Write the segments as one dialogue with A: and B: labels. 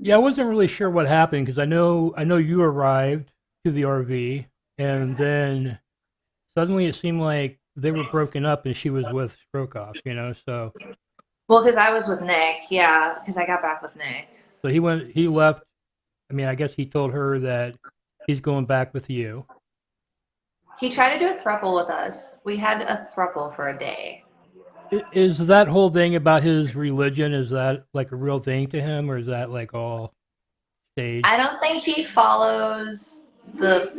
A: Yeah, I wasn't really sure what happened because I know you arrived to the RV, and then suddenly it seemed like they were broken up, and she was with Strokoff. So
B: Well, because I was with Nick, yeah, because I got back with Nick.
A: he left. I mean, I guess he told her that he's going back with you.
B: He tried to do a throuple with us. We had a throuple for a day.
A: Is that whole thing about his religion, is that like a real thing to him, or is that like all staged?
B: I don't think he follows the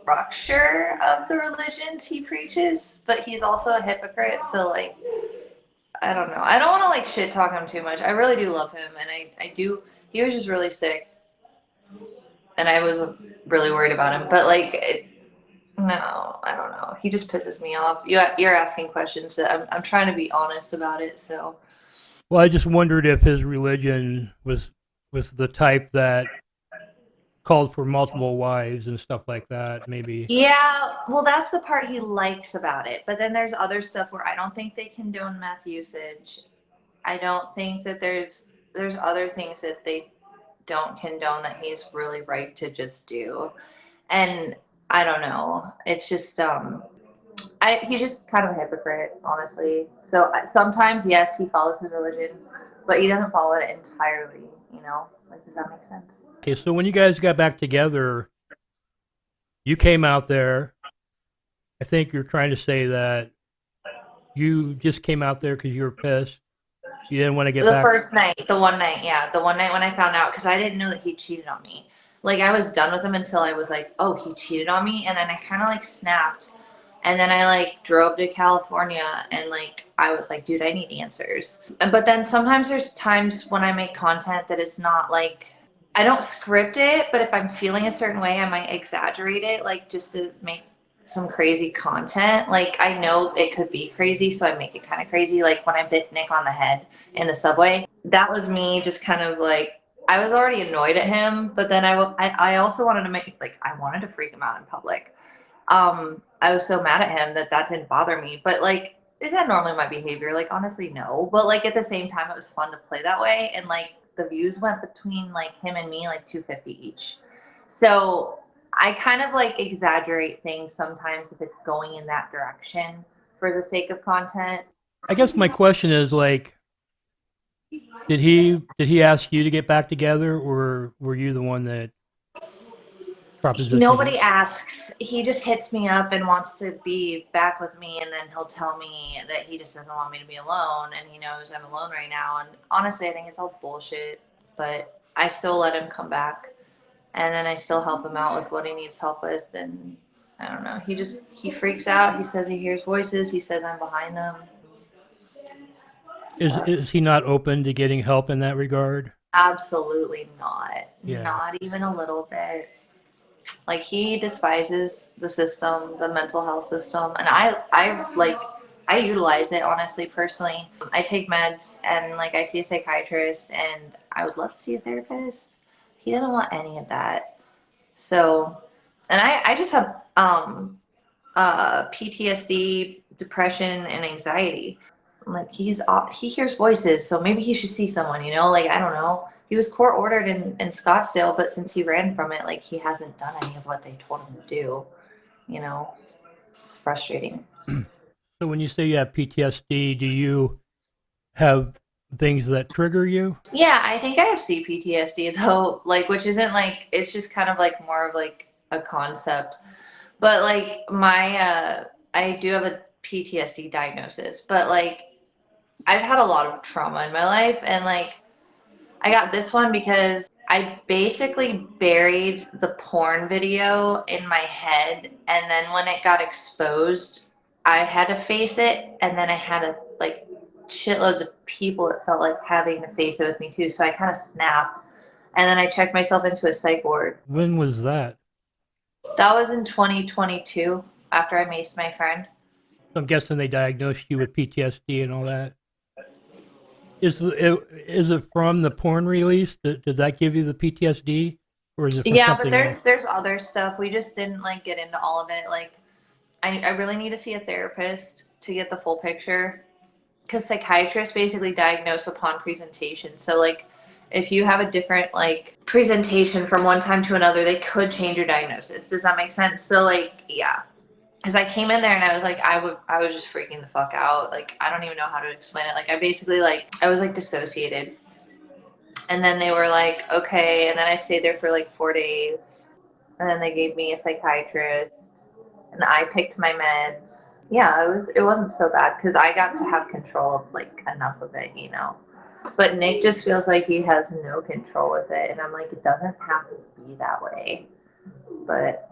B: structure of the religions he preaches, but he's also a hypocrite. So I don't know. I don't want to shit talk him too much. I really do love him, and I do. He was just really sick, and I was really worried about him. But no, I don't know. He just pisses me off. You're asking questions that I'm trying to be honest about it. So
A: Well, I just wondered if his religion was the type that called for multiple wives and stuff like that. Maybe.
B: yeah, well, that's the part he likes about it. But then there's other stuff where I don't think they condone meth usage. I don't think that there's other things that they don't condone that he's really right to just do. And I don't know. It's just he's just kind of a hypocrite, honestly. So sometimes yes, he follows his religion, but he doesn't follow it entirely. Does that make sense?
A: Okay, so when you guys got back together, you came out there. I think you're trying to say that you just came out there because you were pissed. You didn't want to get
B: The
A: back.
B: first night, the one night, yeah, the one night when I found out, because I didn't know that he cheated on me. I was done with him until I was like, oh, he cheated on me, and then I kind of snapped, and then I drove to California, and I was like, dude, I need answers. But then sometimes there's times when I make content that it's not I don't script it, but if I'm feeling a certain way, I might exaggerate it, just to make some crazy content. I know it could be crazy, so I make it kind of crazy. Like when I bit Nick on the head in the subway, that was me just kind of I was already annoyed at him, but then I also wanted to make I wanted to freak him out in public. I was so mad at him that didn't bother me, but is that normally my behavior? Honestly, no. But at the same time, it was fun to play that way, and the views went between him and me 250 each. So I kind of exaggerate things sometimes if it's going in that direction for the sake of content.
A: I guess my question is like, did he ask you to get back together, or were you the one that propositioned
B: Nobody
A: him?
B: asks. He just hits me up and wants to be back with me, and then he'll tell me that he just doesn't want me to be alone, and he knows I'm alone right now. And honestly, I think it's all bullshit. But I still let him come back, and then I still help him out with what he needs help with. And I don't know. He freaks out. He says he hears voices. He says I'm behind them. It
A: Is
B: sucks.
A: he not open to getting help in that regard?
B: Absolutely not.
A: Yeah.
B: Not even a little bit. He despises the system, the mental health system, and I utilize it honestly, personally. I take meds and I see a psychiatrist, and I would love to see a therapist. He doesn't want any of that. So, and I just have PTSD, depression, and anxiety. He hears voices, so maybe he should see someone. I don't know. He was court ordered in Scottsdale, but since he ran from it, he hasn't done any of what they told him to do. You know, it's frustrating.
A: So when you say you have PTSD, do you have things that trigger you?
B: Yeah, I think I have CPTSD though, which isn't it's just kind of more of a concept. But I do have a PTSD diagnosis, but I've had a lot of trauma in my life, and I got this one because I basically buried the porn video in my head, and then when it got exposed, I had to face it, and then I had to shitloads of people that felt like having to face it with me too. So I kind of snapped, and then I checked myself into a psych ward.
A: When was that?
B: That was in 2022 after I maced my friend.
A: So I'm guessing they diagnosed you with PTSD and all that. Is it from the porn release? Did that give you the PTSD, or is it from
B: Yeah, but
A: something else?
B: there's other stuff. We just didn't get into all of it. I really need to see a therapist to get the full picture, because psychiatrists basically diagnose upon presentation. So like if you have a different like presentation from one time to another, they could change your diagnosis. Does that make sense? So like, yeah. Because I came in there and I was like, I was just freaking the fuck out. Like, I don't even know how to explain it. Like, I basically like, I was like dissociated. And then they were like, okay. And then I stayed there for like 4 days. And then they gave me a psychiatrist. And I picked my meds. Yeah, it wasn't so bad because I got to have control of like enough of it, you know. But Nick just feels like he has no control with it, and I'm like, it doesn't have to be that way. But